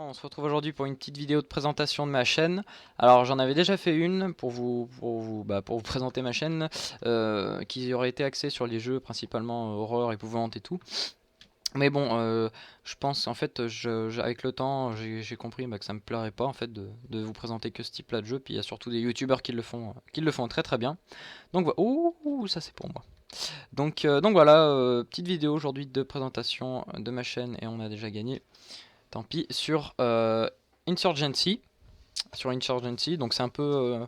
On se retrouve aujourd'hui pour une petite vidéo de présentation de ma chaîne. Alors j'en avais déjà fait une pour vous présenter ma chaîne qui aurait été axée sur les jeux principalement horreur, épouvante et tout. Mais bon, je pense en fait, avec le temps, j'ai compris que ça me plairait pas en fait de vous présenter que ce type-là de jeu. Puis il y a surtout des youtubeurs qui le font très très bien. Donc voilà, ouh, ça c'est pour moi. Donc voilà, petite vidéo aujourd'hui de présentation de ma chaîne et on a déjà gagné. Tant pis sur Insurgency. Sur Insurgency, donc c'est un peu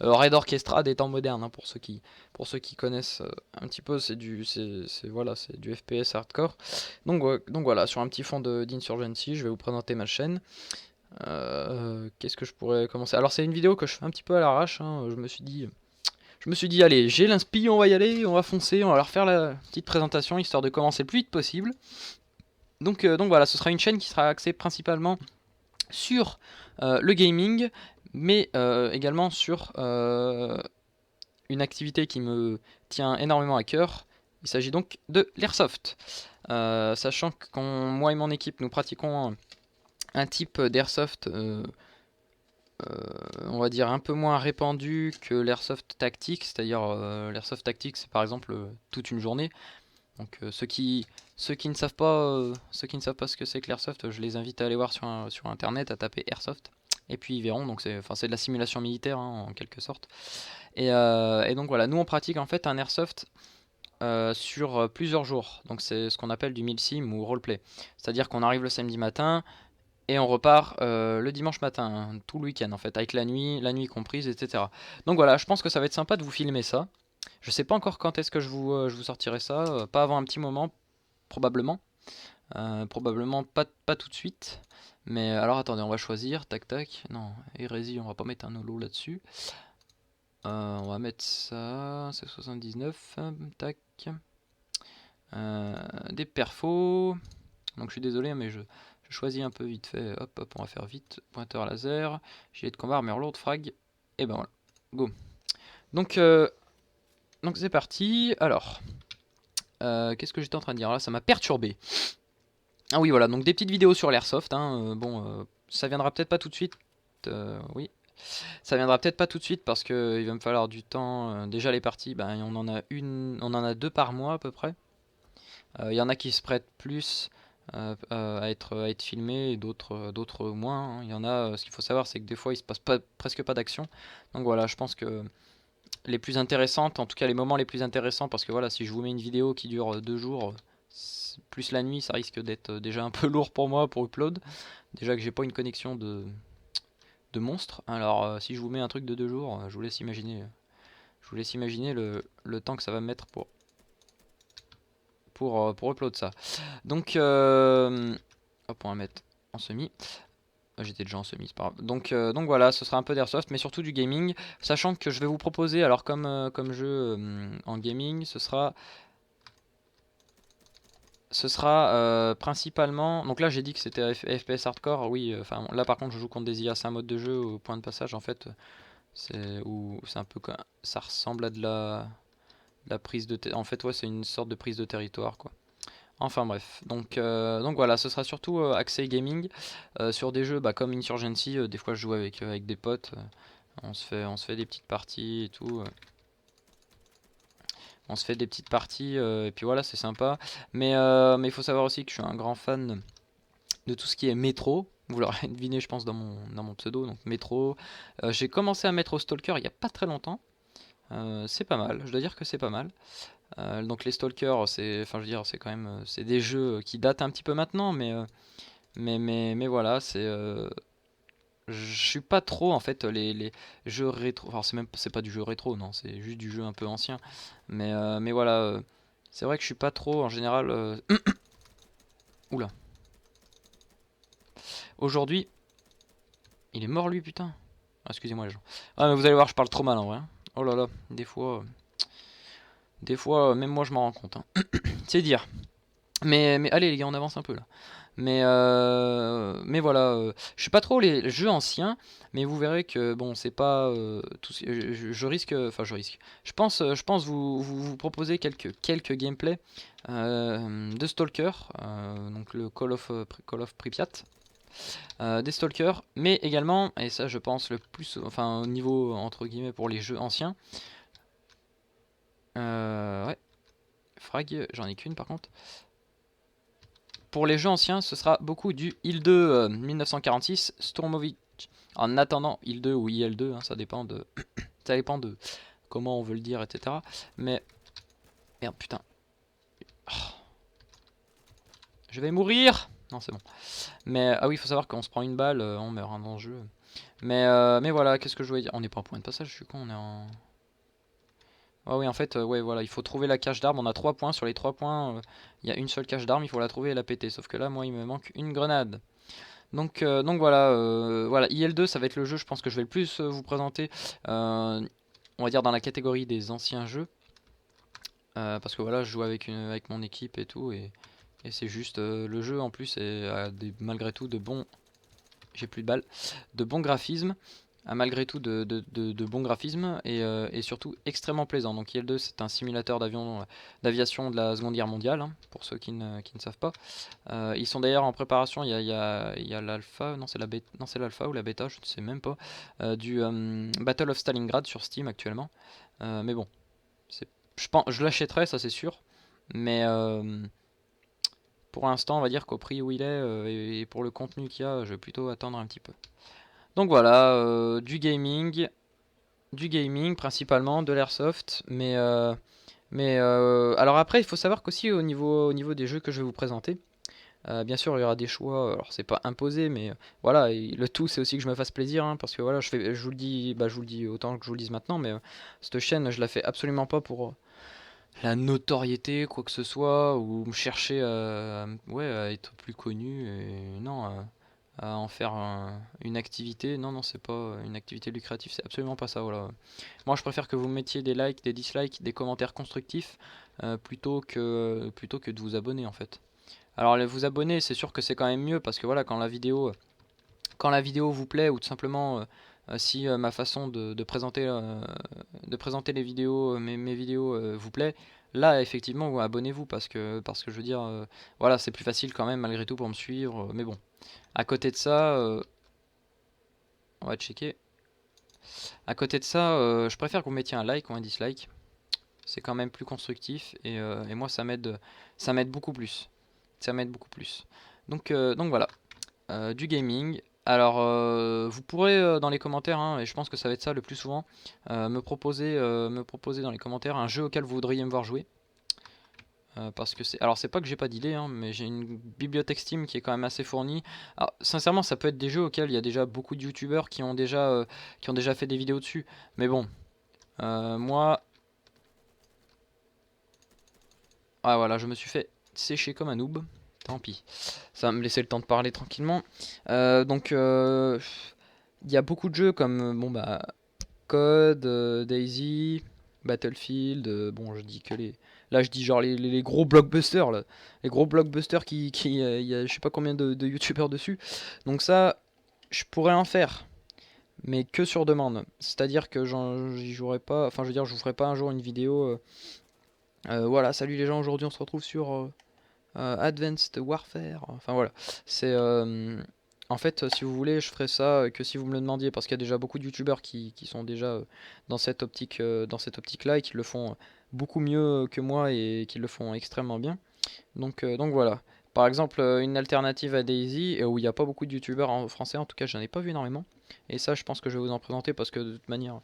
Raid Orchestra des temps modernes, hein, pour ceux qui connaissent un petit peu, voilà, c'est du FPS hardcore. Donc voilà, sur un petit fond d'Insurgency, je vais vous présenter ma chaîne. Qu'est-ce que je pourrais commencer? Alors c'est une vidéo que je fais un petit peu à l'arrache, hein, je me suis dit allez, j'ai l'inspi, on va y aller, on va foncer, on va leur faire la petite présentation histoire de commencer le plus vite possible. Donc voilà, ce sera une chaîne qui sera axée principalement sur le gaming, mais également sur une activité qui me tient énormément à cœur. Il s'agit donc de l'airsoft. Sachant que moi et mon équipe, nous pratiquons un type d'airsoft, on va dire un peu moins répandu que l'airsoft tactique, c'est-à-dire l'airsoft tactique, c'est par exemple toute une journée. Donc ceux qui ne savent pas ce que c'est que l'airsoft, je les invite à aller voir sur internet, à taper airsoft. Et puis ils verront, donc c'est de la simulation militaire, hein, en quelque sorte. Et donc voilà, nous on pratique en fait un airsoft sur plusieurs jours. Donc c'est ce qu'on appelle du milsim ou roleplay. C'est-à-dire qu'on arrive le samedi matin et on repart le dimanche matin, hein, tout le week-end en fait, avec la nuit comprise, etc. Donc voilà, je pense que ça va être sympa de vous filmer ça. Je sais pas encore quand est-ce que je vous sortirai ça, pas avant un petit moment, probablement. Probablement pas tout de suite. Mais alors attendez, on va choisir, tac tac. Non, hérésie, on va pas mettre un holo là-dessus. On va mettre ça, c'est 79, tac. Des perfos. Donc je suis désolé, hein, mais je choisis un peu vite fait. Hop, hop, on va faire vite. Pointeur laser, gilet de combat, armure lourde, frag. Et ben voilà, go. Donc c'est parti. Alors, qu'est-ce que j'étais en train de dire là? Ça m'a perturbé. Ah oui, voilà, donc des petites vidéos sur l'airsoft, hein, bon, ça viendra peut-être pas tout de suite, oui, ça viendra peut-être pas tout de suite parce que il va me falloir du temps. Déjà les parties, ben, on en a deux par mois à peu près. Il y en a qui se prêtent plus à être filmés et d'autres moins, hein. Il y en a, ce qu'il faut savoir, c'est que des fois il se passe presque pas d'action. Donc voilà, je pense que les plus intéressantes, en tout cas les moments les plus intéressants, parce que voilà, si je vous mets une vidéo qui dure 2 jours, plus la nuit, ça risque d'être déjà un peu lourd pour moi pour upload. Déjà que j'ai pas une connexion de monstre. Alors si je vous mets un truc de 2 jours, je vous laisse imaginer le temps que ça va me mettre pour upload ça. Donc hop, on va mettre en semi. J'étais déjà en semi, c'est pas grave. Donc voilà, ce sera un peu d'airsoft, mais surtout du gaming. Sachant que je vais vous proposer, alors comme jeu en gaming, ce sera principalement. Donc là, j'ai dit que c'était FPS hardcore. Oui, enfin là par contre, je joue contre des IA. C'est un mode de jeu au point de passage en fait. C'est un peu ça ressemble à de la prise en fait, ouais, c'est une sorte de prise de territoire quoi. Enfin bref, donc voilà, ce sera surtout axé gaming sur des jeux comme Insurgency. Des fois, je joue avec des potes. On se fait des petites parties et tout. On se fait des petites parties et puis voilà, c'est sympa. Mais il faut savoir aussi que je suis un grand fan de tout ce qui est métro. Vous l'aurez deviné, je pense, dans mon pseudo, donc métro. J'ai commencé à mettre au Stalker il n'y a pas très longtemps. C'est pas mal, je dois dire que c'est pas mal. Donc les Stalkers, enfin je veux dire, c'est quand même, c'est des jeux qui datent un petit peu maintenant, mais voilà, je suis pas trop en fait les jeux rétro. Enfin c'est pas du jeu rétro, non, c'est juste du jeu un peu ancien. Mais voilà, c'est vrai que je suis pas trop en général. Oula. Aujourd'hui, il est mort lui, putain. Ah, excusez-moi les gens. Ah mais vous allez voir, je parle trop mal en vrai, hein. Oh là là, des fois, même moi je m'en rends compte, hein. C'est dire. Mais allez les gars, on avance un peu là. Mais voilà, je suis pas trop les jeux anciens, mais vous verrez que bon, c'est pas tout, je risque, enfin je risque. Je pense vous proposer quelques gameplays de Stalker, donc le Call of Pripyat, des Stalkers, mais également, et ça je pense le plus, enfin au niveau entre guillemets pour les jeux anciens, ouais, frag, j'en ai qu'une par contre. Pour les jeux anciens, ce sera beaucoup du IL-2 1946 Stormovich. En attendant IL-2 ou IL-2, hein, ça dépend de comment on veut le dire, etc. Mais merde, putain, je vais mourir. Non, c'est bon. Mais ah oui, il faut savoir qu'on se prend une balle, on meurt hein, dans le jeu. Mais voilà, qu'est-ce que je voulais dire? On n'est pas en point de passage, je suis con, on est en. Ah oui, en fait, ouais, voilà, il faut trouver la cache d'armes. On a 3 points. Sur les 3 points, il y a une seule cache d'armes. Il faut la trouver et la péter. Sauf que là, moi, il me manque une grenade. Donc voilà, voilà, IL2 ça va être le jeu je pense que je vais le plus vous présenter, on va dire dans la catégorie des anciens jeux, parce que voilà je joue avec mon équipe et tout, et c'est juste le jeu en plus a malgré tout de bons, j'ai plus de balles, de bons graphismes, a malgré tout de bons graphismes et surtout extrêmement plaisant. Donc IL-2 c'est un simulateur d'aviation de la Seconde Guerre mondiale, hein, pour ceux qui ne savent pas. Ils sont d'ailleurs en préparation, il y a l'alpha, non c'est la bêta, non c'est l'alpha ou la bêta, je ne sais même pas, du Battle of Stalingrad sur Steam actuellement. Mais bon, je l'achèterai, ça c'est sûr. Mais pour l'instant, on va dire qu'au prix où il est et pour le contenu qu'il y a, je vais plutôt attendre un petit peu. Donc voilà, du gaming principalement, de l'airsoft, mais alors après, il faut savoir qu'aussi au niveau des jeux que je vais vous présenter, bien sûr, il y aura des choix. Alors, c'est pas imposé, mais voilà. Et le tout, c'est aussi que je me fasse plaisir, hein, parce que voilà, je vous le dis, bah, je vous le dis autant que je vous le dise maintenant, mais cette chaîne, je la fais absolument pas pour la notoriété, quoi que ce soit, ou me chercher, ouais, à être plus connu. Et non, à en faire une activité. Non, non, c'est pas une activité lucrative. C'est absolument pas ça. Voilà. Moi, je préfère que vous mettiez des likes, des dislikes, des commentaires constructifs, plutôt que de vous abonner, en fait. Alors vous abonner, c'est sûr que c'est quand même mieux parce que voilà, quand la vidéo vous plaît ou tout simplement si ma façon de présenter les vidéos, mes vidéos vous plaît, là effectivement abonnez-vous parce que je veux dire, voilà, c'est plus facile quand même malgré tout pour me suivre. Mais bon, à côté de ça, on va checker. À côté de ça, je préfère que vous mettiez un like ou un dislike. C'est quand même plus constructif et moi ça m'aide beaucoup plus. Ça m'aide beaucoup plus. Donc voilà. Du gaming. Alors, vous pourrez dans les commentaires, hein, et je pense que ça va être ça le plus souvent, me proposer dans les commentaires un jeu auquel vous voudriez me voir jouer. Parce que alors c'est pas que j'ai pas d'idée, hein, mais j'ai une bibliothèque Steam qui est quand même assez fournie. Alors, sincèrement, ça peut être des jeux auxquels il y a déjà beaucoup de youtubeurs qui ont déjà fait des vidéos dessus. Mais bon, moi, ah voilà, je me suis fait sécher comme un noob. Tant pis. Ça va me laisser le temps de parler tranquillement. Donc, il y a beaucoup de jeux comme bon bah Code, Daisy, Battlefield. Bon, je dis que les. Là, je dis genre les gros blockbusters là, les gros blockbusters il y a je sais pas combien de youtubeurs dessus. Donc ça, je pourrais en faire, mais que sur demande. C'est-à-dire que j'y jouerai pas. Enfin, je veux dire, je vous ferai pas un jour une vidéo. Voilà, salut les gens, aujourd'hui on se retrouve sur Advanced Warfare. Enfin voilà, c'est en fait si vous voulez, je ferai ça que si vous me le demandiez parce qu'il y a déjà beaucoup de youtubeurs qui sont déjà dans cette optique-là et qui le font beaucoup mieux que moi et qui le font extrêmement bien. Donc voilà. Par exemple, une alternative à Daisy où il n'y a pas beaucoup de youtubeurs en français, en tout cas j'en ai pas vu énormément. Et ça, je pense que je vais vous en présenter parce que de toute manière,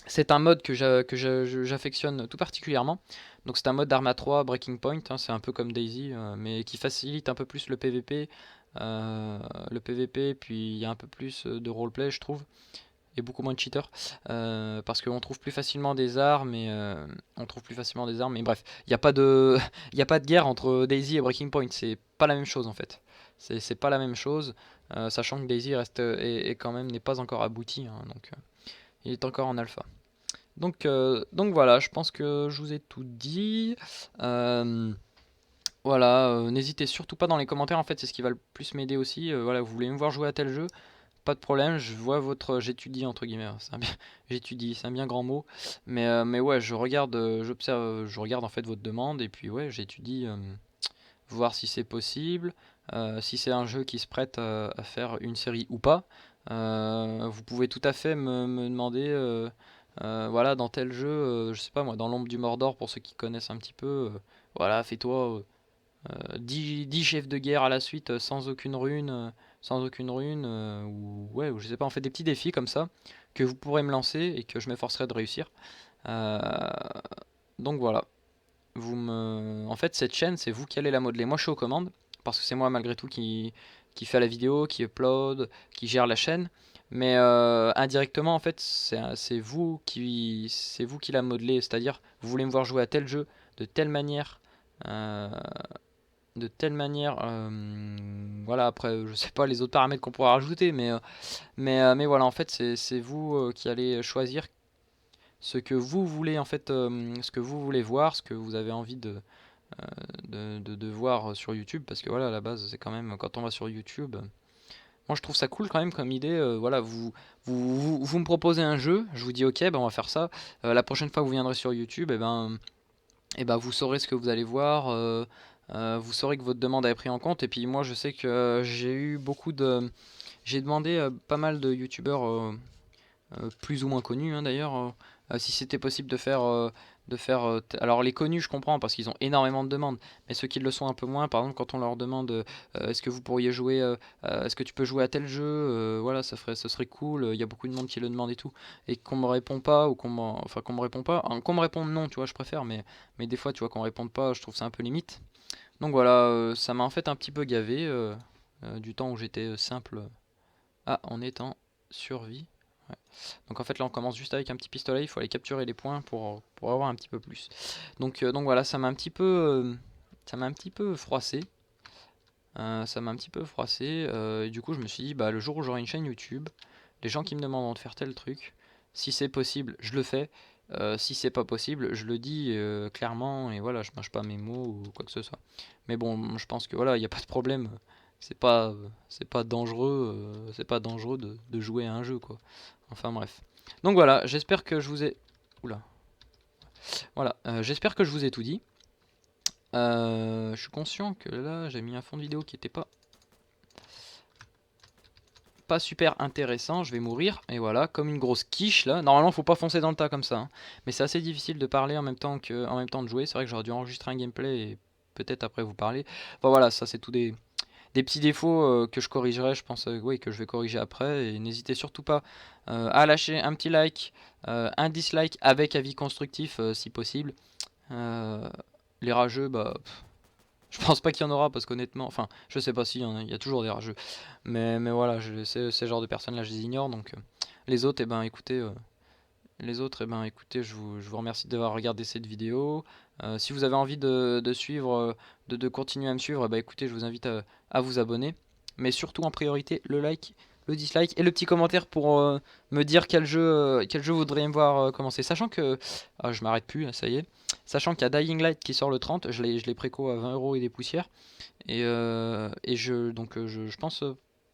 c'est un mode que j'affectionne tout particulièrement. Donc c'est un mode d'Arma 3 Breaking Point, hein, c'est un peu comme Daisy, mais qui facilite un peu plus le PVP, puis il y a un peu plus de roleplay, je trouve, et beaucoup moins de cheaters, parce qu'on trouve plus facilement des armes, et bref, il n'y a pas de, il y a pas de guerre entre Daisy et Breaking Point, c'est pas la même chose en fait. C'est pas la même chose, sachant que Daisy est quand même n'est pas encore abouti, hein, donc il est encore en alpha. Donc voilà, je pense que je vous ai tout dit. Euh, voilà, n'hésitez surtout pas dans les commentaires, en fait c'est ce qui va le plus m'aider aussi. Voilà, vous voulez me voir jouer à tel jeu? Pas de problème, je vois votre, j'étudie entre guillemets, hein, j'étudie, c'est un bien grand mot, mais ouais, je regarde, j'observe, je regarde en fait votre demande et puis ouais, j'étudie, voir si c'est possible, si c'est un jeu qui se prête à faire une série ou pas. Vous pouvez tout à fait me demander, voilà, dans tel jeu, je sais pas moi, dans l'ombre du Mordor pour ceux qui connaissent un petit peu, voilà, fais-toi 10 chefs de guerre à la suite sans aucune rune, ou ouais, ou je sais pas, en fait des petits défis comme ça que vous pourrez me lancer et que je m'efforcerai de réussir. Euh, donc voilà, en fait cette chaîne c'est vous qui allez la modeler. Moi je suis aux commandes parce que c'est moi malgré tout qui fait la vidéo, qui upload, qui gère la chaîne. Mais indirectement en fait c'est vous qui la modelez, c'est-à-dire vous voulez me voir jouer à tel jeu de telle manière. euh, voilà, après je sais pas les autres paramètres qu'on pourra rajouter, mais voilà, en fait c'est vous qui allez choisir ce que vous voulez, en fait, ce que vous voulez voir, ce que vous avez envie de voir sur YouTube, parce que voilà, à la base c'est quand même quand on va sur YouTube, moi je trouve ça cool quand même comme idée. Voilà, vous me proposez un jeu, je vous dis ok, ben on va faire ça. La prochaine fois que vous viendrez sur YouTube, et ben vous saurez ce que vous allez voir, vous saurez que votre demande a été prise en compte. Et puis moi je sais que j'ai demandé pas mal de youtubeurs plus ou moins connus hein, d'ailleurs, si c'était possible alors les connus je comprends parce qu'ils ont énormément de demandes, mais ceux qui le sont un peu moins, par exemple quand on leur demande est-ce que vous pourriez jouer, est-ce que tu peux jouer à tel jeu, voilà ce serait cool, il y a beaucoup de monde qui le demande et tout, et qu'on me répond pas, ou enfin qu'on me répond pas, hein, qu'on me réponde non, tu vois, je préfère, mais des fois tu vois qu'on réponde pas, je trouve ça un peu limite. Donc voilà, ça m'a en fait un petit peu gavé du temps où j'étais simple. Ah, on est en survie. Ouais. Donc en fait là on commence juste avec un petit pistolet, il faut aller capturer les points pour avoir un petit peu plus. Donc voilà, ça m'a un petit peu froissé. Ça m'a un petit peu froissé. Et du coup je me suis dit, bah, le jour où j'aurai une chaîne YouTube, les gens qui me demandent de faire tel truc, si c'est possible, je le fais. Si c'est pas possible, je le dis clairement et voilà, je mâche pas mes mots ou quoi que ce soit. Mais bon, je pense que voilà, il n'y a pas de problème. C'est pas dangereux de jouer à un jeu quoi. Enfin bref. Donc voilà, j'espère que je vous ai. Oula. Voilà, j'espère que je vous ai tout dit. Je suis conscient que là j'ai mis un fond de vidéo qui était pas super intéressant, je vais mourir, et voilà, comme une grosse quiche là. Normalement faut pas foncer dans le tas comme ça, hein. Mais c'est assez difficile de parler en même temps de jouer, c'est vrai que j'aurais dû enregistrer un gameplay et peut-être après vous parler. Enfin voilà, ça c'est tout des petits défauts que je corrigerai, je pense, oui, que je vais corriger après. Et n'hésitez surtout pas à lâcher un petit like, un dislike avec avis constructif si possible. Euh, les rageux, bah, je pense pas qu'il y en aura parce qu'honnêtement, enfin, je sais pas s'il y a toujours des rageux. Mais voilà, ces genres de personnes là, je les ignore. Donc les autres, écoutez, je vous remercie d'avoir regardé cette vidéo. Si vous avez envie de suivre, de continuer à me suivre, bah écoutez, je vous invite à vous abonner. Mais surtout en priorité, le like, le dislike et le petit commentaire pour me dire quel jeu vous voudriez me voir commencer. Sachant que, ah, je m'arrête plus, là, ça y est. Sachant qu'il y a Dying Light qui sort le 30, je l'ai préco à 20 € et des poussières. Je pense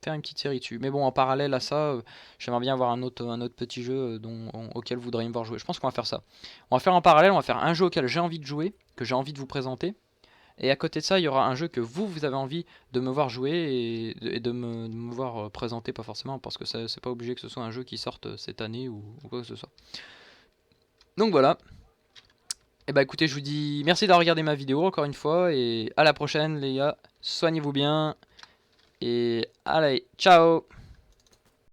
faire une petite série dessus. Mais bon, en parallèle à ça, j'aimerais bien avoir un autre petit jeu auquel vous voudriez me voir jouer. Je pense qu'on va faire ça. On va faire en parallèle, on va faire un jeu auquel j'ai envie de jouer, que j'ai envie de vous présenter. Et à côté de ça, il y aura un jeu que vous avez envie de me voir jouer et de me voir présenter, pas forcément, parce que c'est pas obligé que ce soit un jeu qui sorte cette année ou quoi que ce soit. Donc voilà. Et bah écoutez, je vous dis merci d'avoir regardé ma vidéo encore une fois, et à la prochaine les gars. Soignez-vous bien, et allez, ciao!